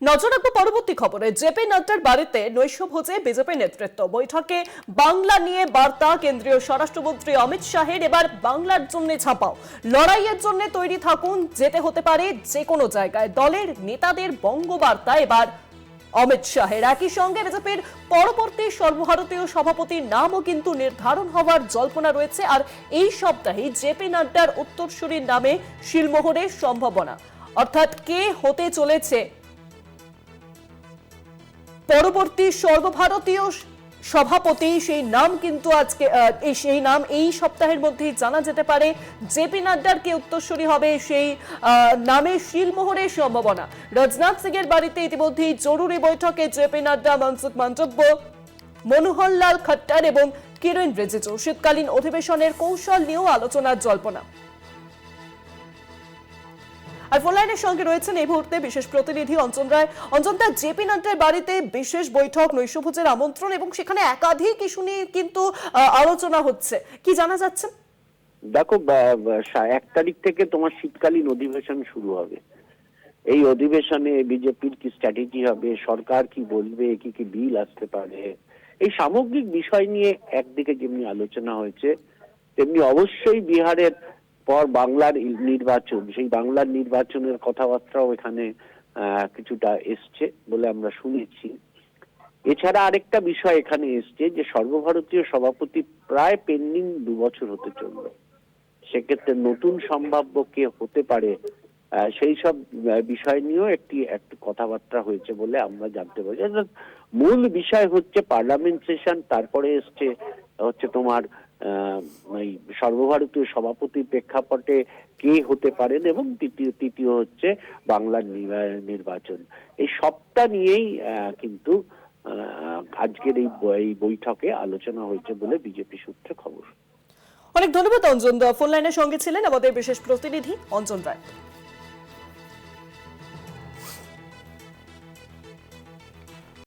নজর রাখবো পরবর্তী খবরে। জেপি নাড্ডার বাড়িতে নৈশভোজে বিজেপি নেতৃত্ব বৈঠকে বাংলা নিয়ে বার্তা কেন্দ্রীয় স্বরাষ্ট্রমন্ত্রী অমিত শাহের। এবার বাংলার জন্য ছাপাও, লড়াইয়ের জন্য তৈরি থাকুন, যেতে হতে পারে যে কোনো জায়গায়। দলের নেতাদের বঙ্গবার্তা এবার অমিত শাহের। একই সঙ্গে বিজেপির পরবর্তী সর্বভারতীয় সভাপতির নামও কিন্তু নির্ধারণ হওয়ার জল্পনা রয়েছে। আর এই সপ্তাহে জেপি নাড্ডার উত্তরসূরির নামে শিলমোহরের সম্ভাবনা, অর্থাৎ কে হতে চলেছে পরবর্তী সর্বভারতীয় সভাপতি, সেই নাম কিন্তু আজকে সেই নাম এই সপ্তাহের মধ্যেই জানা যেতে পারে। জেপি নাড্ডার কে উত্তরসূরি হবে সেই নামে শিলমোহরের সম্ভাবনা। রাজনাথ সিং এর বাড়িতে ইতিমধ্যেই জরুরি বৈঠকে জেপি নাড্ডা, মনসুখ মান্ডব্য, মনোহর লাল খট্টার এবং কিরেন রিজিজু। শীতকালীন অধিবেশনের কৌশল নিয়েও আলোচনার জল্পনা। আর ফোন লাইনের সঙ্গে রয়েছেন এই মুহূর্তে বিশেষ প্রতিনিধি অঞ্জন রায়। অঞ্জন দা, জেপি নাড্ডার বাড়িতে বিশেষ বৈঠক, নৈশভোজের আমন্ত্রণ এবং সেখানে একাধিক ইস্যু নিয়ে কিন্তু আলোচনা হচ্ছে, কি জানা যাচ্ছে? দেখো, 1 তারিখ থেকে তোমার শীতকালীন অধিবেশন শুরু হবে। এই অধিবেশনে বিজেপির কি স্ট্র্যাটেজি হবে, সরকার কি বলবে, কি কি বিল আসতে পারে, এই সামগ্রিক বিষয় নিয়ে একদিকে যেমনি আলোচনা হয়েছে, তেমনি অবশ্যই বিহারের পর বাংলার নির্বাচন, সেই বাংলার নির্বাচনের কথাবার্তাও এখানে কিছুটা এসছে বলে আমরা শুনেছি। এছাড়া আরেকটা বিষয় এখানে এসছে যে সর্বভারতীয় সভাপতি প্রায় পেন্ডিং 2 বছর হতে চলল। সেক্ষেত্রে নতুন সম্ভাব্য কে হতে পারে সেই সব বিষয় নিয়েও একটি কথাবার্তা হয়েছে বলে আমরা জানতে পারি। মূল বিষয় হচ্ছে পার্লামেন্ট সেশন, তারপরে হচ্ছে তোমার সর্বভারতীয় সভাপতির প্রেক্ষাপটে কে হতে পারেন, এবং তৃতীয় হচ্ছে বাংলার নির্বাচন। এই সবটা নিয়েই কিন্তু আজকের এই বৈঠকে আলোচনা হয়েছে বলে বিজেপি সূত্রে খবর। অনেক ধন্যবাদ অঞ্জন দা, ফোন লাইনের সঙ্গে ছিলেন আমাদের বিশেষ প্রতিনিধি অঞ্জন রায়।